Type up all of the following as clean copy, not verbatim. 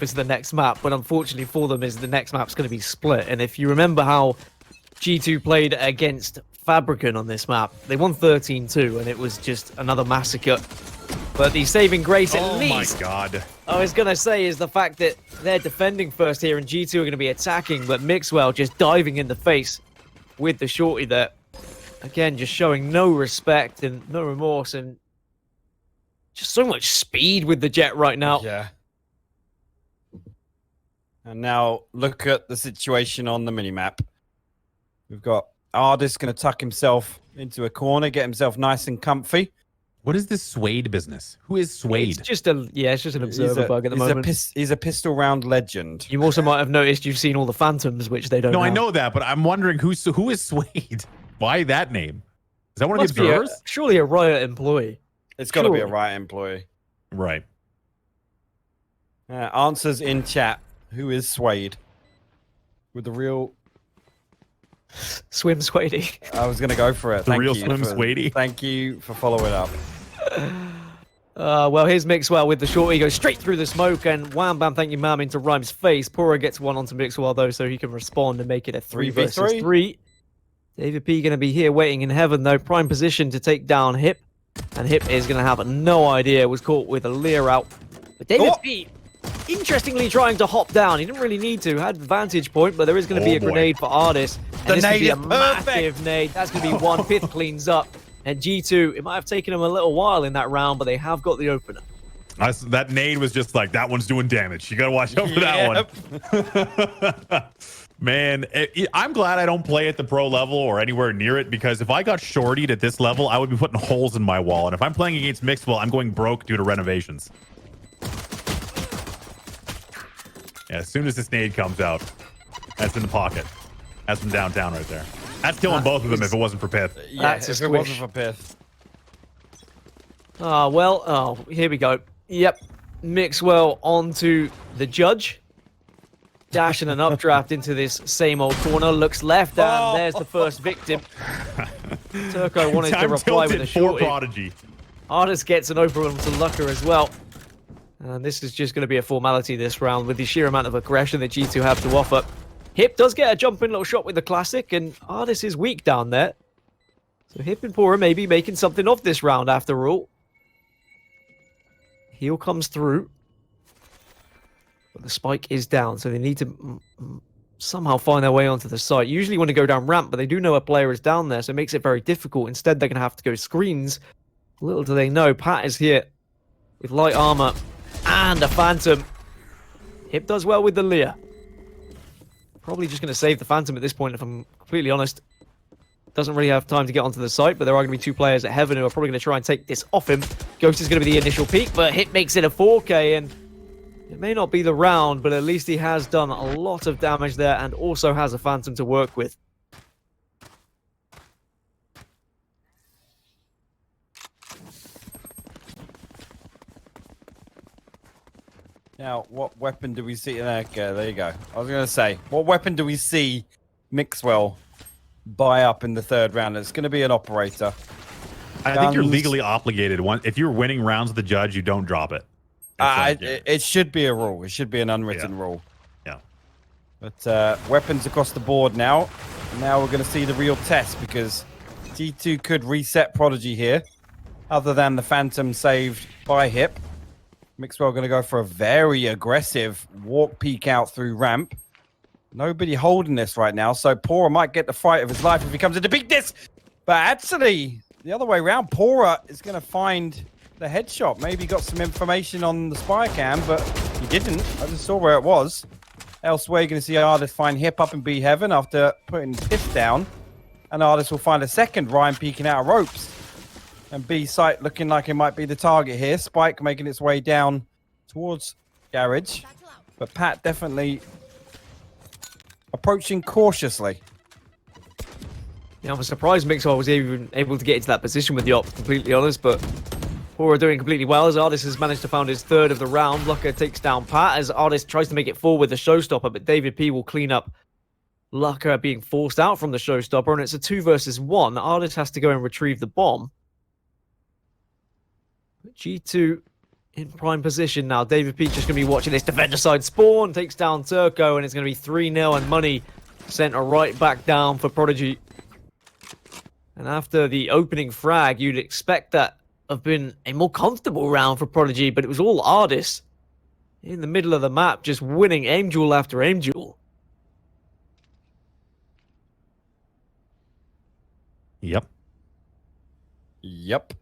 is the next map, but unfortunately for them is the next map's going to be split. And if you remember how G2 played against Fabricant on this map, they won 13-2, and it was just another massacre. But the saving grace, at least, my God. I was going to say, is the fact that they're defending first here, and G2 are going to be attacking, but Mixwell just diving in the face with the shorty there. Again, just showing no respect and no remorse, and just so much speed with the Jet right now. Yeah. And now look at the situation on the minimap. We've got Ardis going to tuck himself into a corner, get himself nice and comfy. What is this Suede business? Who is Suede? It's just an observer bug at the moment. He's a pistol round legend. You also might have noticed you've seen all the Phantoms, which they don't No, have. I know that, but I'm wondering who is Suede? Why that name? Is that one of the observers? Surely a Riot employee. It's got to be a Riot employee. Right. Answers in chat. Who is Suede? With the real... Swim Swady. I was going to go for it. The real Swim Swady. Thank you for following up. Well, here's Mixwell with the short. He goes straight through the smoke, and wham bam, thank you, ma'am, into Rhyme's face. Pura gets one onto Mixwell, though, so he can respond and make it a 3 versus 3. David P going to be here waiting in heaven, though. Prime position to take down Hip. And Hip is going to have no idea. Was caught with a Lear out. But David P, interestingly, trying to hop down. He didn't really need to. Had vantage point, but there is going to be a grenade for Ardis. And this could be a massive nade. That's going to be one. Pith cleans up. And G2, it might have taken them a little while in that round, but they have got the opener. That nade was just like, that one's doing damage. You got to watch out for that one. Man, I'm glad I don't play at the pro level or anywhere near it, because if I got shortied at this level, I would be putting holes in my wall. And if I'm playing against Mixwell, I'm going broke due to renovations. Yeah, as soon as this nade comes out, that's in the pocket. That's from downtown right there. That's killing both of them if it wasn't for Pith. Yeah, if it wasn't for Pith. Here we go. Yep. Mixwell onto the judge. Dashing an updraft into this same old corner. Looks left, and there's the first victim. Turco wanted to reply with a shorty. Prodigy. Ardis gets an open one to Lucker as well. And this is just going to be a formality this round with the sheer amount of aggression that G2 have to offer. Hip does get a jump-in little shot with the classic, and Ardis is weak down there. So Hip and Pura may be making something of this round after all. Heal comes through. But the spike is down, so they need to somehow find their way onto the site. Usually want to go down ramp, but they do know a player is down there, so it makes it very difficult. Instead, they're going to have to go screens. Little do they know, Pat is here with light armor and a Phantom. Hip does well with the Lear. Probably just going to save the Phantom at this point, if I'm completely honest. Doesn't really have time to get onto the site, but there are going to be 2 players at Heaven who are probably going to try and take this off him. Ghost is going to be the initial peak, but Hip makes it a 4K, and it may not be the round, but at least he has done a lot of damage there and also has a Phantom to work with. Now, what weapon do we see? There you go. I was going to say, what weapon do we see Mixwell buy up in the 3rd round? It's going to be an operator. I think you're legally obligated. If you're winning rounds with the judge, you don't drop it. It should be a rule. It should be an unwritten rule. Yeah. But weapons across the board now. Now we're going to see the real test, because G2 could reset Prodigy here, other than the Phantom saved by Hip. Mixwell going to go for a very aggressive walk peek out through ramp. Nobody holding this right now, so Pora might get the fight of his life if he comes in to beat this. But actually, the other way around, Pora is going to find the headshot. Maybe got some information on the spy cam, but he didn't. I just saw where it was. Elsewhere, you're going to see Ardis find Hip up in B Heaven after putting Pith down. And Ardis will find a second Ryan peeking out of ropes. And B site looking like it might be the target here. Spike making its way down towards Garage. But Pat definitely approaching cautiously. Yeah, I'm surprised Mixwell was even able to get into that position with the op, completely honest, but Pora doing completely well as Ardis has managed to find his 3rd of the round. Lucker takes down Pat as Ardis tries to make it forward with the showstopper, but David P will clean up Lucker being forced out from the showstopper, and it's a 2 versus 1. Ardis has to go and retrieve the bomb. But G2 in prime position now. David P just going to be watching this defender side spawn. Takes down Turco, and it's going to be 3-0 and money sent right back down for Prodigy. And after the opening frag, you'd expect that have been a more comfortable round for Prodigy, but it was all Ardis in the middle of the map, just winning aim duel after aim duel. Yep. Yep.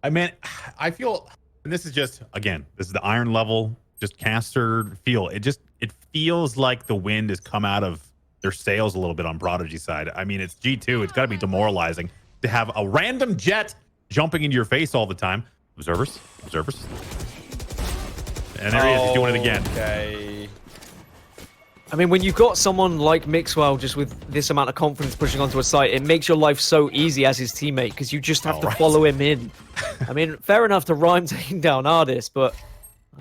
I mean, I feel, and this is just, again, this is the iron level, just caster feel. It feels like the wind has come out of their sails a little bit on Prodigy side. I mean, it's G2. It's got to be demoralizing to have a random jet jumping into your face all the time. Observers. And there he is. He's doing it again. Okay. I mean, when you've got someone like Mixwell just with this amount of confidence pushing onto a site, it makes your life so easy as his teammate because you just have to follow him in. I mean, fair enough to Rhyme taking down Ardis, but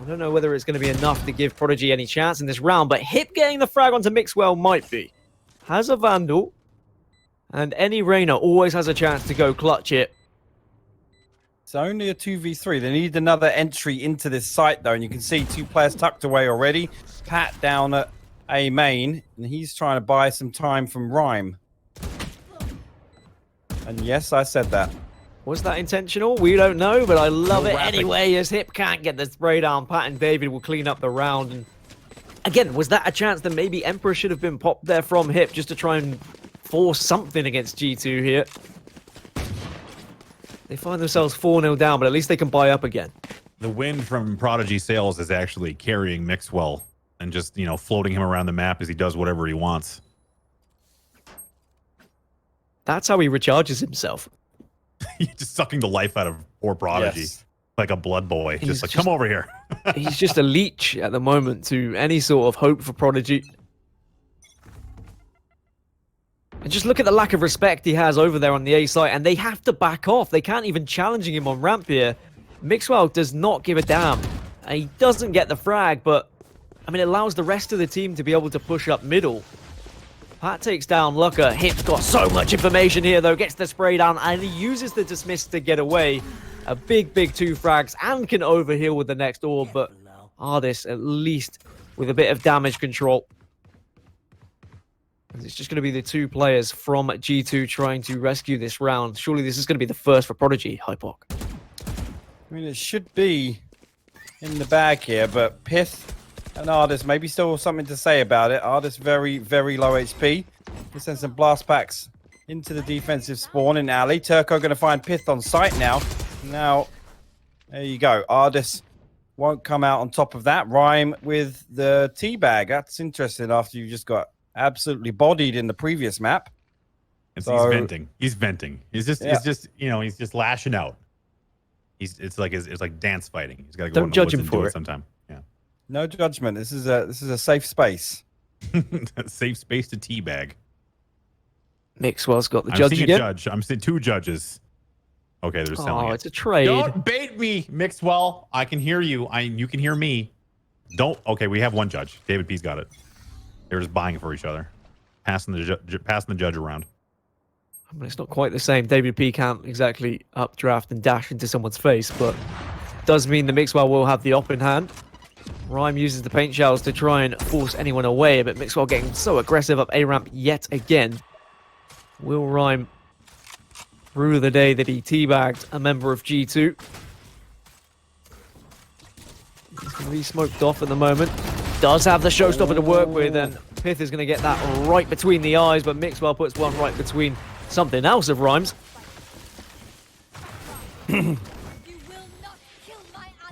I don't know whether it's going to be enough to give Prodigy any chance in this round. But Hip getting the frag onto Mixwell might be. Has a Vandal, and any Reyna always has a chance to go clutch it. It's only a 2v3. They need another entry into this site, though, and you can see 2 players tucked away already. Pat down at A main, and he's trying to buy some time from Rhyme. And yes, I said that. Was that intentional? We don't know, but I love it anyway, as Hip can't get the spray down. Pat and David will clean up the round. And again, was that a chance that maybe Emperor should have been popped there from Hip just to try and force something against G2 here? They find themselves 4-0 down, but at least they can buy up again. The wind from Prodigy Sails is actually carrying Mixwell and just, you know, floating him around the map as he does whatever he wants. That's how he recharges himself. He's just sucking the life out of poor Prodigy. Yes. Like a blood boy. Just come over here. He's just a leech at the moment to any sort of hope for Prodigy. And just look at the lack of respect he has over there on the A site, and they have to back off. They can't even challenging him on ramp here. Mixwell does not give a damn. And he doesn't get the frag, but I mean, it allows the rest of the team to be able to push up middle. Pat takes down Lucka. Hip's got so much information here, though. Gets the spray down, and he uses the dismiss to get away. A big 2 frags, and can overheal with the next orb, but Ardis at least with a bit of damage control. It's just going to be the 2 players from G2 trying to rescue this round. Surely this is going to be the first for Prodigy, hypoc. I mean, it should be in the bag here, but Pith and Ardis maybe still something to say about it. Ardis very, very low HP. He sends some blast packs into the defensive spawn in alley. Turco going to find Pith on site now. Now, there you go. Ardis won't come out on top of that. Rhyme with the teabag. That's interesting after you just got absolutely bodied in the previous map. He's venting. He's venting. He's just, you know, he's just lashing out. It's like dance fighting. He's got to go. Don't judge him for it sometime. Yeah. No judgment. This is a safe space. Safe space to teabag. Mixwell's got the judge again. I'm seeing 2 judges. Okay, they're selling it. Oh, it's a trade. Don't bait me, Mixwell. I can hear you. You can hear me. Don't. Okay, we have 1 judge. David P's got it. They're just buying for each other, passing the judge around. I mean, it's not quite the same. David P can't exactly updraft and dash into someone's face, but does mean the Mixwell will have the op in hand. Rhyme uses the paint shells to try and force anyone away, but Mixwell getting so aggressive up A ramp yet again. Will Rhyme through the day that he teabagged a member of G2? He's going to be smoked off at the moment. Does have the showstopper to work with, and Pith is going to get that right between the eyes, but Mixwell puts one right between something else of Rhymes. And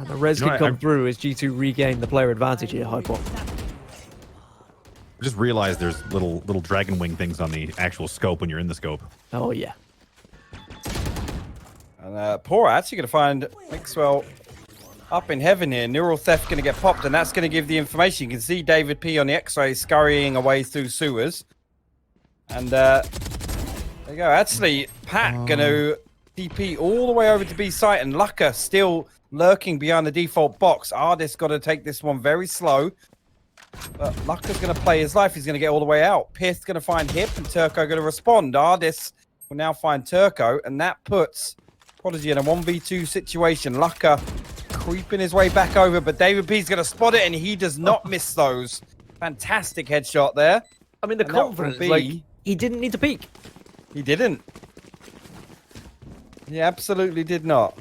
the res can come through as G2 regain the player advantage here, hypoc. I just realized there's little dragon wing things on the actual scope when you're in the scope. Oh, yeah. And Pora actually going to find Mixwell up in heaven here. Neural Theft going to get popped, and that's going to give the information. You can see David P on the X-ray scurrying away through sewers. And there you go. Actually, Pat going to TP all the way over to B site, and Lucka still lurking behind the default box. Ardis got to take this one very slow. But Lucka's going to play his life. He's going to get all the way out. Pith going to find Hip, and Turco going to respond. Ardis will now find Turco, and that puts Prodigy in a 1v2 situation. Lucka creeping his way back over, but David P's going to spot it, and he does not miss those. Fantastic headshot there. I mean, the And that will confidence, be- like, he didn't need to peek. He didn't. He absolutely did not.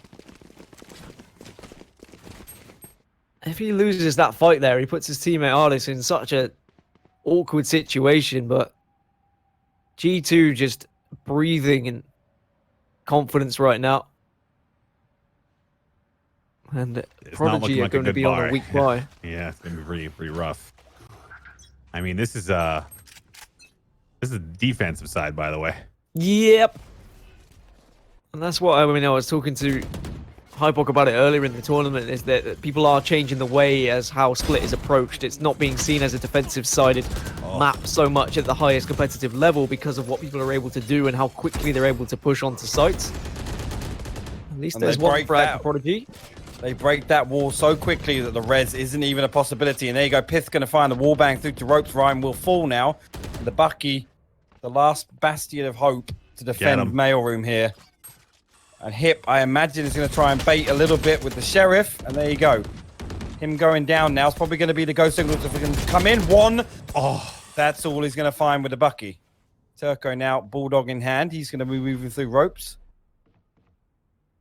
If he loses that fight there, he puts his teammate Artis in such a awkward situation, but G2 just breathing in confidence right now. And It's not Prodigy looking are like a going to good be on buy. a weak buy. Yeah, it's gonna be pretty rough. I mean, this is the defensive side, by the way. Yep. And that's what I mean. I was talking to hypoc about it earlier in the tournament, is that people are changing the way as how Split is approached. It's not being seen as a defensive-sided map so much at the highest competitive level because of what people are able to do and how quickly they're able to push onto sites. At least And there's they one break frag that. for Prodigy. They break that wall so quickly that the res isn't even a possibility. And there you go. Pith's going to find the wall bang through to ropes. Ryan will fall now. And the Bucky, the last bastion of hope to defend him. Mailroom here. And Hip, I imagine, is going to try and bait a little bit with the Sheriff. And there you go. Him going down now is probably going to be the ghost signal if we can come in. One. Oh, that's all he's going to find with the Bucky. Turco now, bulldog in hand. He's going to be moving through ropes.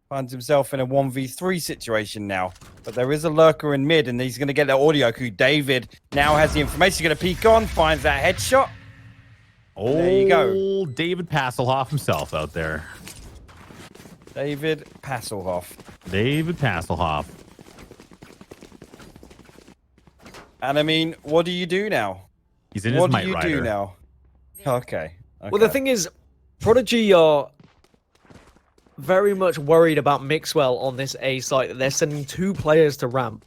Finds himself in a 1v3 situation now. But there is a lurker in mid, and he's going to get that audio cue. David now has the information. He's going to peek on, finds that headshot. Oh, There you go. David Hasselhoff himself out there. David Hasselhoff. David Hasselhoff. And I mean, what do you do now? He's in his What do Might you Rider. do now? Okay. Well, the thing is, Prodigy are very much worried about Mixwell on this A site, that they're sending 2 players to ramp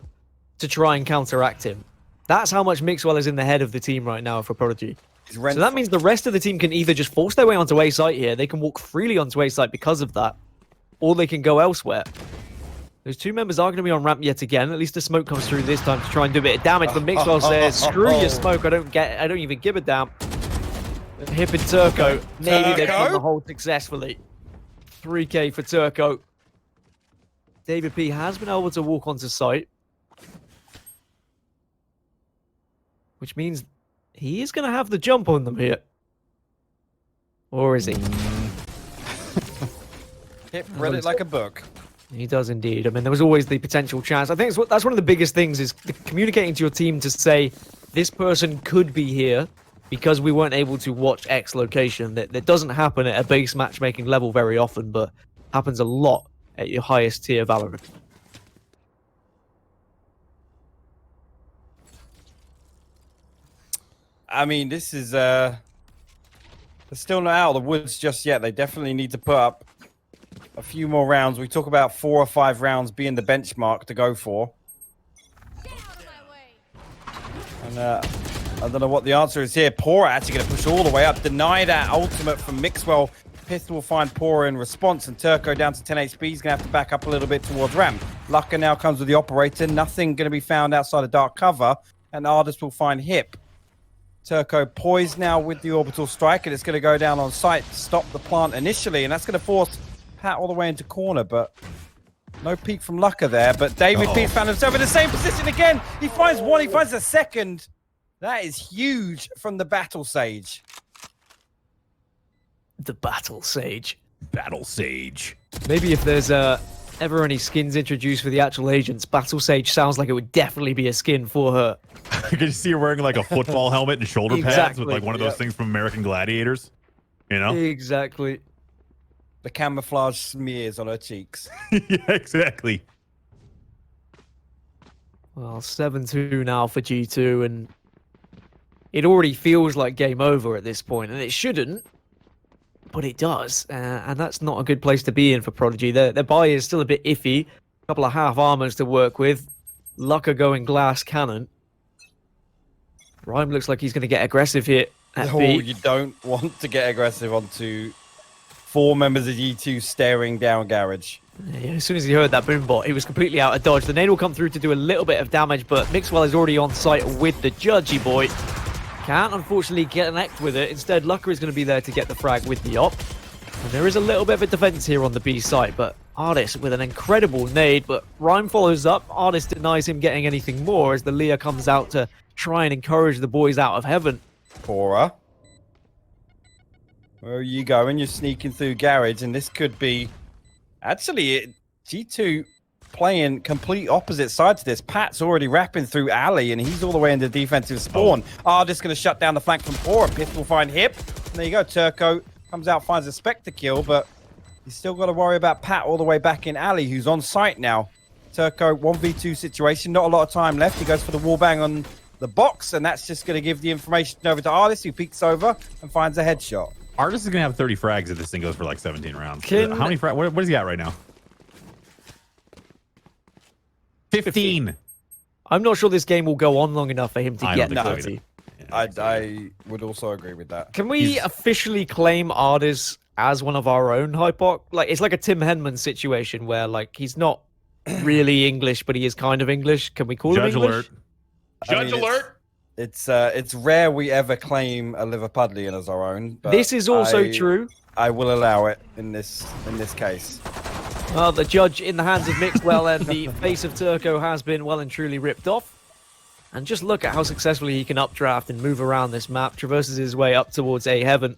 to try and counteract him. That's how much Mixwell is in the head of the team right now for Prodigy. So that means the rest of the team can either just force their way onto A site here, they can walk freely onto A site because of that, or they can go elsewhere. Those 2 members are going to be on ramp yet again. At least the smoke comes through this time to try and do a bit of damage. But Mixwell says, "Screw your smoke. I don't even give a damn." Hip and Turco, maybe they've done the hold successfully. 3K for Turco. David P has been able to walk onto site, which means he is going to have the jump on them here. Or is he? Hip read it like a book. He does indeed. I mean, there was always the potential chance. I think that's one of the biggest things is communicating to your team to say, this person could be here because we weren't able to watch X location. That doesn't happen at a base matchmaking level very often, but happens a lot at your highest tier Valorant. I mean, this is they're still not out of the woods just yet. They definitely need to put up a few more rounds. We talk about 4 or 5 rounds being the benchmark to go for. And I don't know what the answer is here. Pora actually going to push all the way up. Deny that ultimate from Mixwell. Pith will find Pora in response, and Turco down to 10 HP. He's going to have to back up a little bit towards ramp. Lucka now comes with the operator. Nothing going to be found outside of dark cover, and Ardis will find Hip. Turco poised now with the orbital strike, and it's going to go down on site to stop the plant initially, and that's going to force Pat all the way into corner, but no peek from Lucka there. But David P found himself in the same position again. He finds one, he finds a second. That is huge from the Battle Sage. The Battle Sage. Battle Sage. Maybe if there's ever any skins introduced for the actual agents, Battle Sage sounds like it would definitely be a skin for her. You can see her wearing like a football helmet and shoulder pads Exactly, with like one of those things from American Gladiators. You know? Exactly. The camouflage smears on her cheeks. Yeah, exactly. Well, 7-2 now for G2, and it already feels like game over at this point, and it shouldn't, but it does, and that's not a good place to be in for Prodigy. Their buy is still a bit iffy. A couple of half armors to work with. Lucka going glass cannon. Rhyme looks like he's going to get aggressive here at Oh, B. you don't want to get aggressive onto 4 members of G2 staring down Garage. Yeah, as soon as he heard that boom bot, he was completely out of dodge. The nade will come through to do a little bit of damage, but Mixwell is already on site with the Judgy boy. Can't unfortunately connect with it. Instead, Lucka is going to be there to get the frag with the op. And there is a little bit of a defense here on the B site, but Artis with an incredible nade, but Rhyme follows up. Artis denies him getting anything more as the Leah comes out to try and encourage the boys out of heaven. Pora. Where are you going? You're sneaking through garage, and this could be... Actually, G2 playing complete opposite side to this. Pat's already wrapping through alley, and he's all the way into defensive spawn. Just going to shut down the flank from Pora. Pith will find Hip. And there you go. Turco comes out, finds a Spectre kill, but he's still got to worry about Pat all the way back in alley, who's on site now. Turco, 1v2 situation. Not a lot of time left. He goes for the wallbang on the box, and that's just going to give the information over to Artis, who peeks over and finds a headshot. Artis is going to have 30 frags if this thing goes for like 17 rounds. How many frags? What is he at right now? 15. I'm not sure this game will go on long enough for him to I get don't think so 30. I would also agree with that. Can we officially claim Artis as one of our own hypoc? Like, it's like a Tim Henman situation where, like, he's not really English, but he is kind of English. Can we call him Judge English? alert. Judge alert. It's rare we ever claim a Liverpudlian as our own. But This is also true. I will allow it in this case. Well, the judge in the hands of Mixwell and the face of Turco has been well and truly ripped off. And just look at how successfully he can updraft and move around this map, traverses his way up towards A heaven.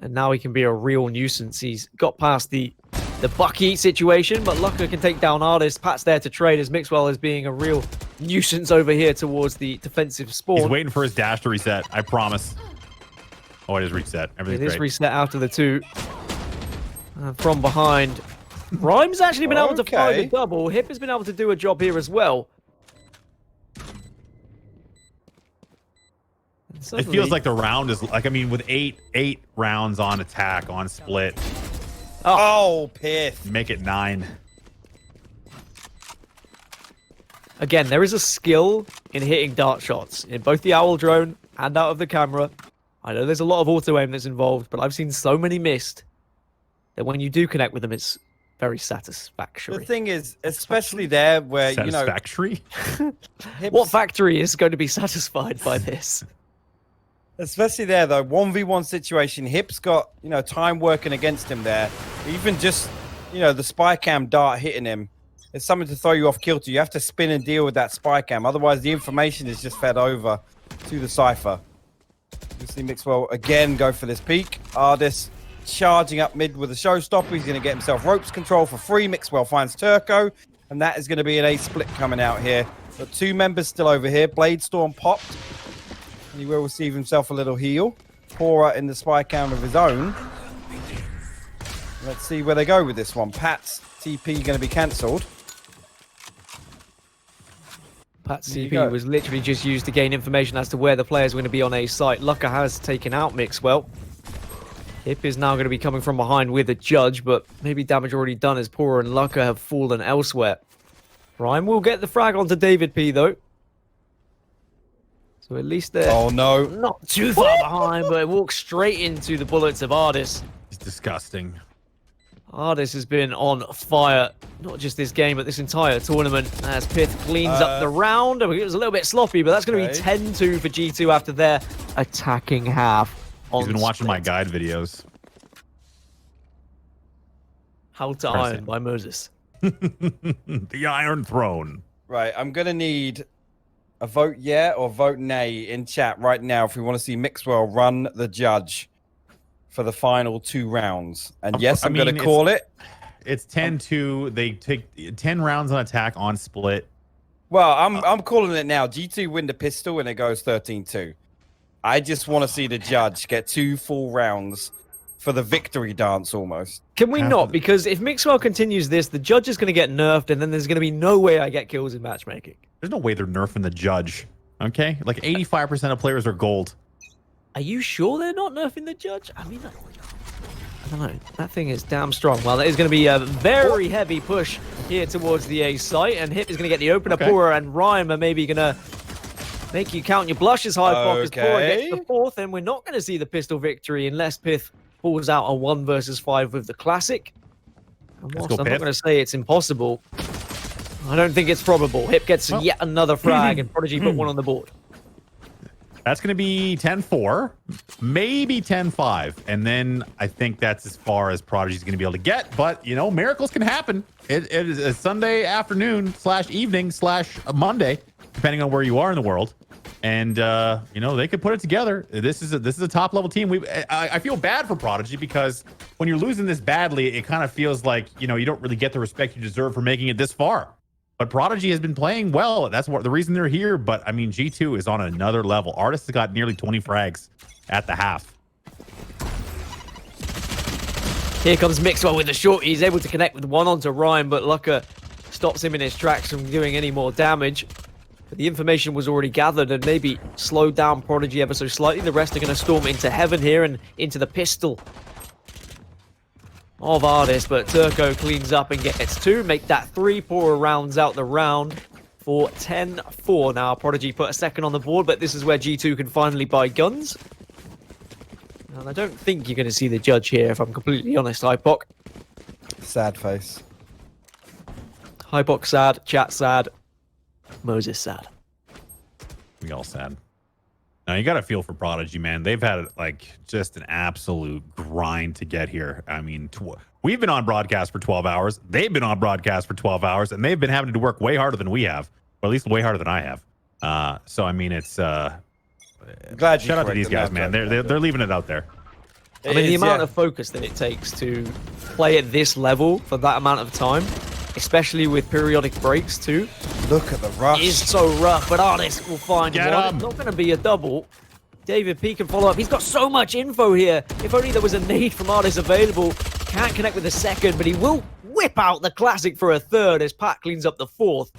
And now he can be a real nuisance. He's got past the Bucky situation, but Lucka can take down Artis. Pat's there to trade as Mixwell is being a real nuisance over here towards the defensive spawn. He's waiting for his dash to reset. I promise. Oh, it is reset. Everything's It is great. reset after the two. From behind. Rhyme's actually been able to find a double. Hip has been able to do a job here as well. It feels like the round is like, I mean, with eight rounds on attack, on split. Oh, Pith. Make it 9. Again, there is a skill in hitting dart shots in both the owl drone and out of the camera. I know there's a lot of auto aim that's involved, but I've seen so many missed that when you do connect with them, it's very satisfactory. The thing is, especially there where, Satisfactory? What factory is going to be satisfied by this? Especially there, though, 1v1 situation. Hip's got, time working against him there. Even just, the spy cam dart hitting him. It's something to throw you off kilter. You have to spin and deal with that spy cam. Otherwise, the information is just fed over to the Cypher. You see Mixwell again go for this peek. Artis charging up mid with a showstopper. He's going to get himself ropes control for free. Mixwell finds Turco. And that is going to be an A split coming out here. Got 2 members still over here. Bladestorm popped. And he will receive himself a little heal. Pora in the spy cam of his own. Let's see where they go with this one. Pat's TP going to be cancelled. Pat's CP was literally just used to gain information as to where the players are going to be on A site. Lucka has taken out Mixwell. Hip is now going to be coming from behind with a judge, but maybe damage already done as Pora and Lucka have fallen elsewhere. Ryan will get the frag onto David P, though. So at least they're not too far behind, but it walks straight into the bullets of Artis. It's disgusting. Artis has been on fire, not just this game, but this entire tournament, as Pith cleans up the round. It was a little bit sloppy, but that's going to be 10-2 for G2 after their attacking half. He's been watching my guide videos. How to Iron by Moses. The Iron Throne. Right, I'm going to need a vote yeah or vote nay in chat right now if we want to see Mixwell run the judge for the final 2 rounds. And yes, I'm going to call it. It's 10-2. They take 10 rounds on attack on split. Well, I'm calling it now. G2 win the pistol and it goes 13-2. I just want to see the judge get 2 full rounds for the victory dance almost. Can we not? Because if Mixwell continues this, the judge is going to get nerfed, and then there's going to be no way I get kills in matchmaking. There's no way they're nerfing the judge. Okay? Like 85% of players are gold. Are you sure they're not nerfing the judge? I mean, I don't know. That thing is damn strong. Well, that is going to be a very heavy push here towards the A site, and Hip is going to get the opener. Pora and Rhyme are maybe going to make you count your blushes, hypoc, as Pora gets the 4th, and we're not going to see the pistol victory unless Pith pulls out a 1 versus 5 with the classic. And whilst I'm not going to say it's impossible, I don't think it's probable. Hip gets yet another frag, and Prodigy put one on the board. That's going to be 10-4, maybe 10-5. And then I think that's as far as Prodigy's going to be able to get. But, you know, miracles can happen. It is a Sunday afternoon / evening / Monday, depending on where you are in the world. And, you know, they could put it together. This is a top level team. I feel bad for Prodigy because when you're losing this badly, it kind of feels like, you know, you don't really get the respect you deserve for making it this far. But Prodigy has been playing well. That's the reason they're here. But, I mean, G2 is on another level. Artist has got nearly 20 frags at the half. Here comes Mixwell with the short. He's able to connect with one onto Ryan, but Lucka stops him in his tracks from doing any more damage. But the information was already gathered and maybe slowed down Prodigy ever so slightly. The rest are going to storm into heaven here and into the pistol of Artist, but Turco cleans up and gets 2, make that 3. Pora rounds out the round for 10-4. Now Prodigy put a second on the board, but this is where G2 can finally buy guns. And I don't think you're going to see the judge here, if I'm completely honest, hypoc. Sad face. Hypoc sad, chat sad, Moses sad. We all sad. Now you got to feel for Prodigy, man. They've had like just an absolute grind to get here. I mean, we've been on broadcast for 12 hours. They've been on broadcast for 12 hours, and they've been having to work way harder than we have, or at least way harder than I have. So I mean, it's Glad you shout out to these guys, man. They're leaving it out there. I mean, the amount of focus that it takes to play at this level for that amount of time, especially with periodic breaks too. Look at the rush. Is so rough, but Artist will find Get one. him. It's not going to be a double. David P can follow up. He's got so much info here. If only there was a nade from Artist available. Can't connect with the second, but he will whip out the classic for a third as Pat cleans up the 4th.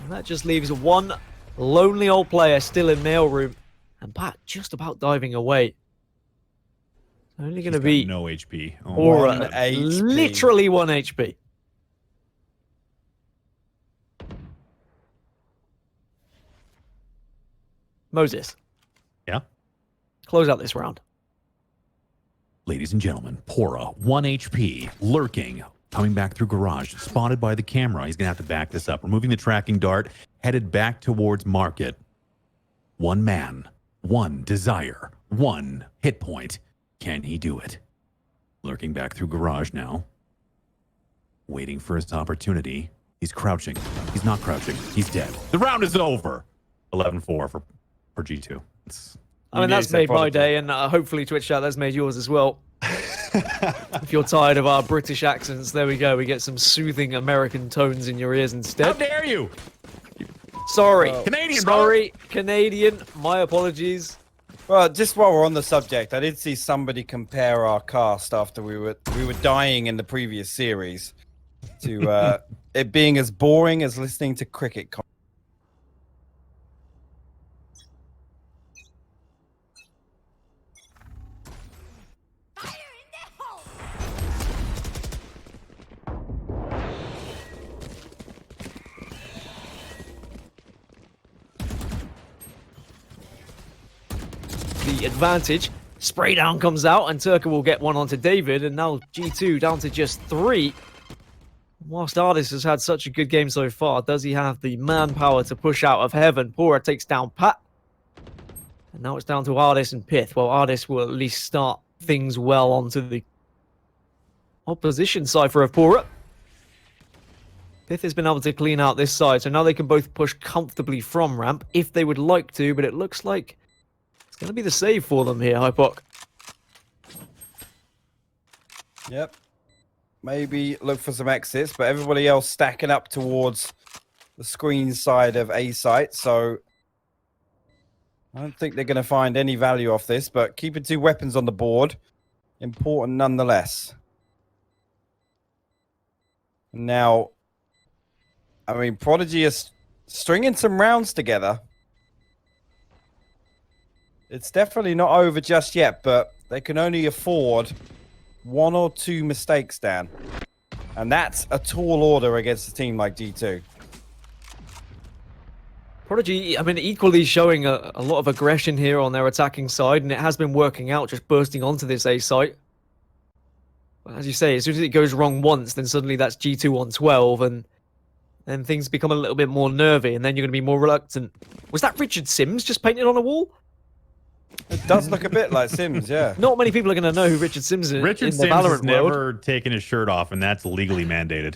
And that just leaves one lonely old player still in mailroom. And Pat just about diving away. Only going to be no HP. Oh, or 1 HP. literally 1 HP. Moses. Yeah. Close out this round. Ladies and gentlemen, Pora, 1 HP, lurking, coming back through garage, spotted by the camera. He's going to have to back this up. Removing the tracking dart, headed back towards market. 1 man, 1 desire, 1 hit point. Can he do it? Lurking back through garage now. Waiting for his opportunity. He's crouching. He's not crouching. He's dead. The round is over. 11-4 for G2. I mean, that's made my day, and hopefully Twitch chat, that's made yours as well. If you're tired of our British accents, there we go. We get some soothing American tones in your ears instead. How dare you? Sorry. Canadian, Sorry, Canadian. My apologies. Well, just while we're on the subject, I did see somebody compare our cast after we were dying in the previous series to it being as boring as listening to cricket. The advantage. Spray down comes out, and Turco will get one onto David, and now G2 down to just 3. Whilst Artist has had such a good game so far, does he have the manpower to push out of heaven? Pora takes down Pat. And now it's down to Artist and Pith. Well, Artist will at least start things well onto the opposition cipher of Pora. Pith has been able to clean out this side, so now they can both push comfortably from ramp if they would like to, but it looks like it's going to be the save for them here, hypoc. Yep. Maybe look for some exits, but everybody else stacking up towards the screen side of A site, so I don't think they're going to find any value off this, but keeping 2 weapons on the board, important nonetheless. Now, I mean, Prodigy is stringing some rounds together. It's definitely not over just yet, but they can only afford 1 or 2 mistakes, Dan. And that's a tall order against a team like G2. Prodigy, I mean, equally showing a lot of aggression here on their attacking side, and it has been working out, just bursting onto this A site. But as you say, as soon as it goes wrong once, then suddenly that's G2 on 12, and then things become a little bit more nervy, and then you're going to be more reluctant. Was that Richard Sims just painted on a wall? It does look a bit like Sims, yeah. Not many people are going to know who Richard Sims is Richard in the Sims Valorant has world. never taken his shirt off, and that's legally mandated.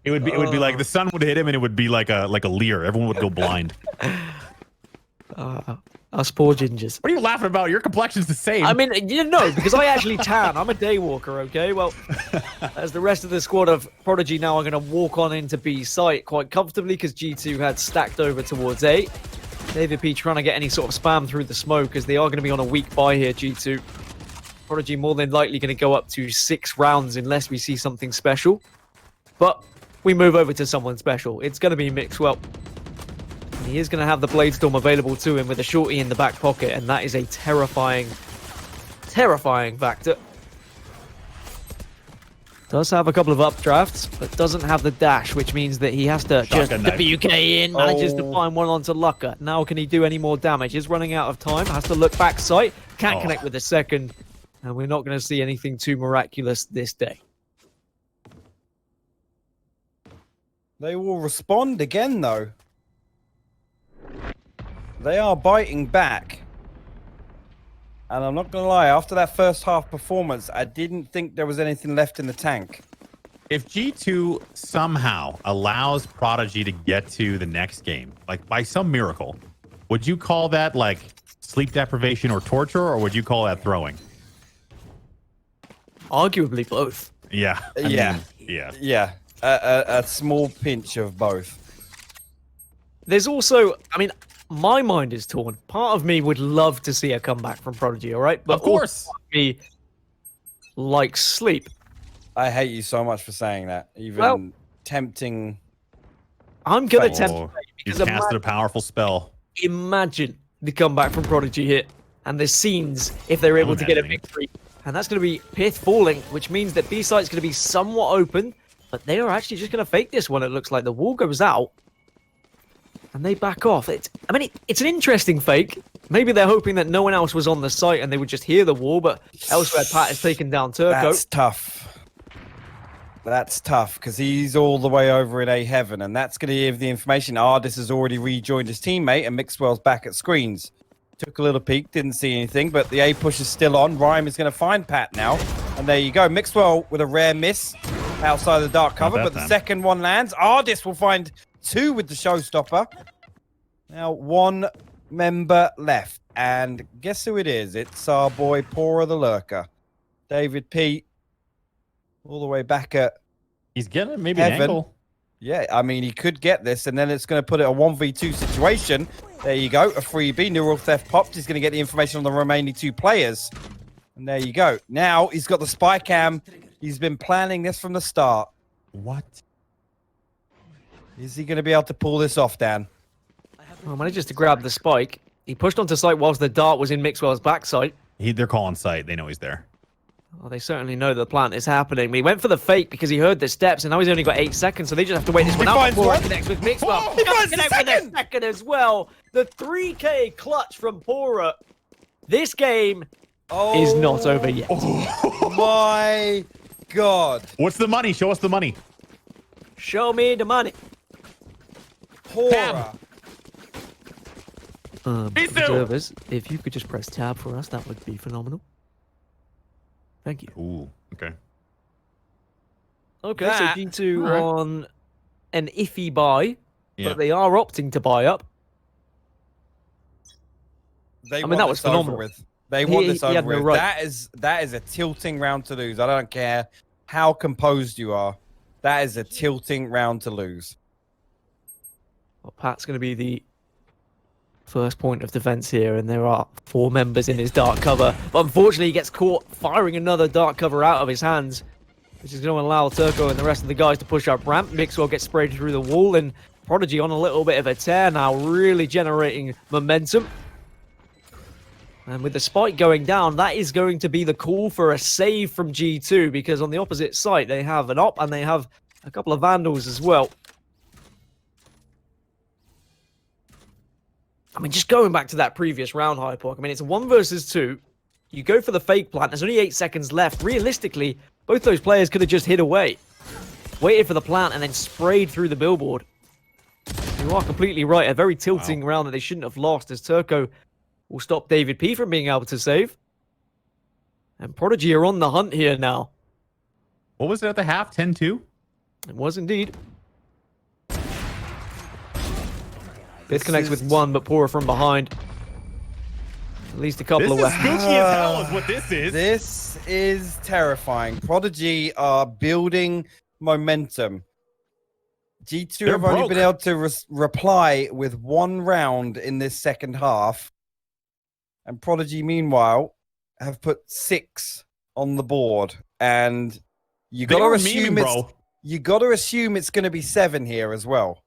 It would be like the sun would hit him, and it would be like a leer. Everyone would go blind. Us poor gingers. What are you laughing about? Your complexion's the same. I mean, you know, because I actually tan. I'm a daywalker, okay? Well, as the rest of the squad of Prodigy now are going to walk on into B site quite comfortably because G2 had stacked over towards A. David P trying to get any sort of spam through the smoke as they are going to be on a weak buy here, G2. Prodigy more than likely going to go up to 6 rounds unless we see something special. But we move over to someone special. It's going to be Mixwell. He is going to have the Bladestorm available to him with a shorty in the back pocket, and that is a terrifying, terrifying factor. Does have a couple of updrafts, but doesn't have the dash, which means that he has to just WK in, manages to find one onto Lucka. Now can he do any more damage? Is running out of time, has to look back sight, can't connect with the second, and we're not going to see anything too miraculous this day. They will respond again, though. They are biting back. And I'm not going to lie, after that first half performance, I didn't think there was anything left in the tank. If G2 somehow allows Prodigy to get to the next game, like by some miracle, would you call that like sleep deprivation or torture, or would you call that throwing? Arguably both. Yeah. I mean, Yeah. A small pinch of both. There's also, I mean, my mind is torn. Part of me would love to see a comeback from Prodigy, all right? But of course. Part of me likes sleep. I hate you so much for saying that. Even tempting. I'm going to tempt fate He's because casted a powerful spell. imagine the comeback from Prodigy here and the scenes if they're able to get a victory. And that's going to be Pith falling, which means that B-site's going to be somewhat open, but they are actually just going to fake this one. It looks like the wall goes out. And they back off. It's an interesting fake. Maybe they're hoping that no one else was on the site and they would just hear the wall, but elsewhere Pat has taken down Turco. That's tough. That's tough, because he's all the way over in A Heaven, and that's going to give the information. Ardis has already rejoined his teammate, and Mixwell's back at screens. Took a little peek, didn't see anything, but the A push is still on. Rhyme is going to find Pat now, and there you go. Mixwell with a rare miss outside the dark cover, but the second one lands. Ardis will find 2 with the showstopper. Now 1 member left, and guess who it is? It's our boy Pora the Lurker. David P. all the way back at He's getting maybe Heaven. an angle. Yeah, I mean, he could get this, and then it's going to put it a 1v2 situation. There you go, a freebie. Neural Theft popped. He's going to get the information on the remaining 2 players. And there you go. Now he's got the spy cam. He's been planning this from the start. What? Is he going to be able to pull this off, Dan? Well, manages to grab the spike. He pushed onto site whilst the dart was in Mixwell's backside. They're calling sight. They know he's there. Well, they certainly know the plant is happening. But he went for the fake because he heard the steps, and now he's only got 8 seconds, so they just have to wait this one out before he connects with Mixwell. He finds the connect with the second as well. The 3K clutch from Pora. This game is not over yet. Oh my God. What's the money? Show us the money. Show me the money. Pora. Observers, if you could just press tab for us, that would be phenomenal. Thank you. Ooh, okay. Okay, so G2 All right. on an iffy buy, Yeah. but they are opting to buy up. They I mean, that was phenomenal. With. They want this He had over no with. right. That is a tilting round to lose. I don't care how composed you are. That is a tilting round to lose. Well, Pat's going to be the first point of defense here, and there are 4 members in his dark cover. But unfortunately, he gets caught firing another dark cover out of his hands, which is going to allow Turco and the rest of the guys to push up ramp. Mixwell gets sprayed through the wall, and Prodigy on a little bit of a tear now, really generating momentum. And with the spike going down, that is going to be the call for a save from G2, because on the opposite side, they have an op and they have a couple of vandals as well. I mean, just going back to that previous round, hypoc. I mean, it's a 1 versus 2. You go for the fake plant. There's only 8 seconds left. Realistically, both those players could have just hid away. Waited for the plant and then sprayed through the billboard. You are completely right. A very tilting round that they shouldn't have lost, as Turco will stop David P from being able to save. And Prodigy are on the hunt here now. What was it at the half? 10-2? It was indeed. Fifth connects with one, but Pora from behind. At least a couple of This is weapons. spooky as hell is what this is. This is terrifying. Prodigy are building momentum. G2 They're have only broke. been able to reply with one round in this second half. And Prodigy, meanwhile, have put 6 on the board. And you They got to were assume memeing, it's bro. you got to assume it's going to be 7 here as well.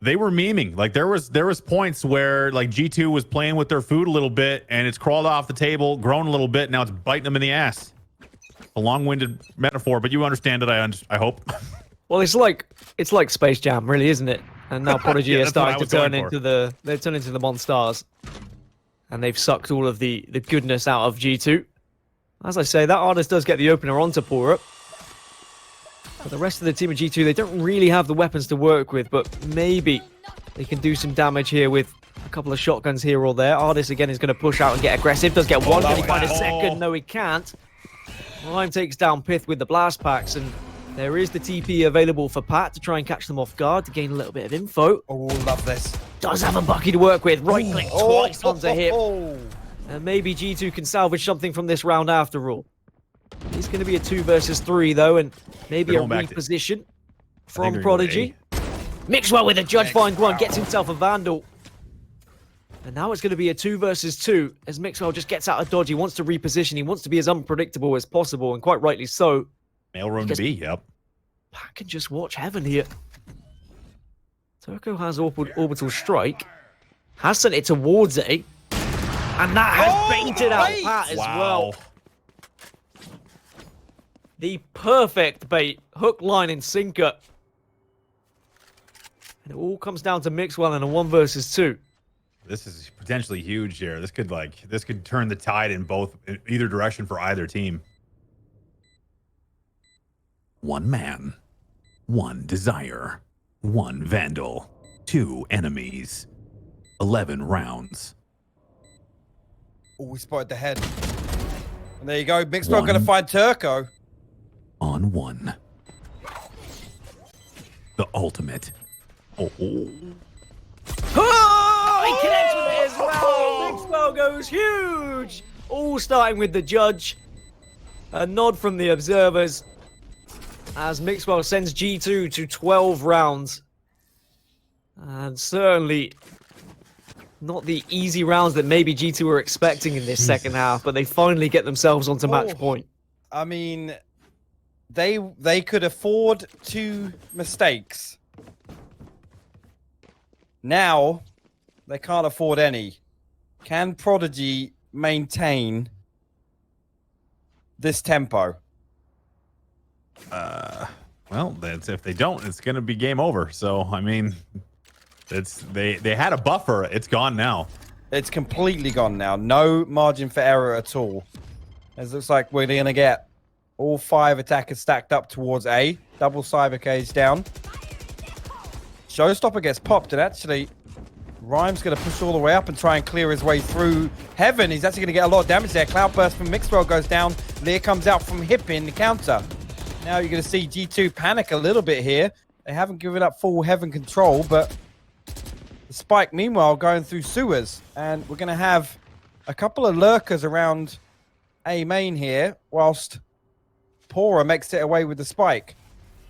They were memeing. Like there was points where like G2 was playing with their food a little bit and it's crawled off the table, grown a little bit, now it's biting them in the ass. A long-winded metaphor, but you understand it, I hope. Well, it's like Space Jam, really, isn't it? And now Prodigy Yeah, are that's what I starting to was turn going into they're turning into the Monstars. And they've sucked all of the goodness out of G2. As I say, that artist does get the opener onto Pora. But the rest of the team of G2, they don't really have the weapons to work with, but maybe they can do some damage here with a couple of shotguns here or there. Artist, again, is going to push out and get aggressive. Does get one. Can he find a second? No, he can't. Rhyme takes down Pith with the blast packs, and there is the TP available for Pat to try and catch them off guard to gain a little bit of info. Oh, love this. Does have a Bucky to work with. Right click twice onto hip. Oh. And maybe G2 can salvage something from this round after all. It's going to be a 2 versus 3, though, and maybe a They're going back to- reposition I from think they're Prodigy. Mixwell with a judge find one, gets himself a Vandal. And now it's going to be a 2 versus 2 as Mixwell just gets out of dodge. He wants to reposition. He wants to be as unpredictable as possible, and quite rightly so. Mailroom to Because- be, yep. Pat can just watch heaven here. Turco has orbital strike. Has sent it towards A. And that has baited out bait! Pat as Wow. well. The perfect bait. Hook, line, and sinker. And it all comes down to Mixwell in a 1 versus 2. This is potentially huge here. This could turn the tide in either direction for either team. One man, one desire, one vandal, 2 enemies, 11 rounds. Oh, we spotted the head. And there you go. Mixwell going to One. find Turco. On 1. The ultimate. Oh. Oh, he connects with it as well. Mixwell goes huge. All starting with the judge. A nod from the observers as Mixwell sends G2 to 12 rounds. And certainly not the easy rounds that maybe G2 were expecting in this second half, but they finally get themselves onto match point. I mean, they could afford 2 mistakes. Now, they can't afford any. Can Prodigy maintain this tempo? Well, that's if they don't, it's going to be game over. So, I mean, they had a buffer. It's gone now. It's completely gone now. No margin for error at all. It looks like we're going to get all 5 attackers stacked up towards A. Double cyber cage down. Showstopper gets popped, and actually, Rhyme's going to push all the way up and try and clear his way through Heaven. He's actually going to get a lot of damage there. Cloudburst from Mixwell goes down. Lear comes out from Hip in the counter. Now you're going to see G2 panic a little bit here. They haven't given up full Heaven control, but the Spike, meanwhile, going through sewers. And we're going to have a couple of lurkers around A main here, whilst Pora makes it away with the Spike.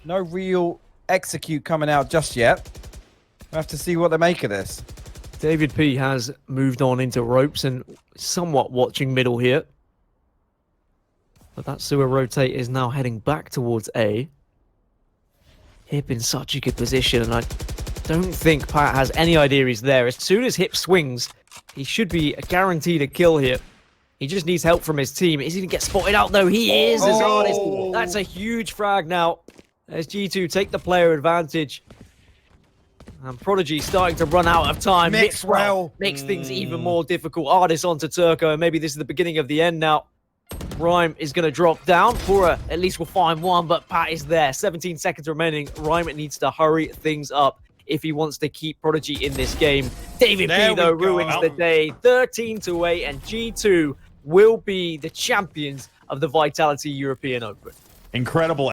No real execute coming out just yet. We'll have to see what they make of this. David P has moved on into ropes and somewhat watching middle here. But that sewer rotate is now heading back towards A. Hip in such a good position, and I don't think Pat has any idea he's there. As soon as Hip swings, he should be guaranteed a kill here. He just needs help from his team. Is he going to get spotted out, though? He is, as Artist. That's a huge frag now. As G2 take the player advantage. And Prodigy starting to run out of time. Mixwell makes things even more difficult. Artist onto Turco, and maybe this is the beginning of the end now. Rhyme is going to drop down. Pora at least will find one, but Pat is there. 17 seconds remaining. Rhyme needs to hurry things up. if he wants to keep Prodigy in this game. David There B, though, we go. ruins the day, 13-8, and G2 will be the champions of the Vitality European Open. Incredible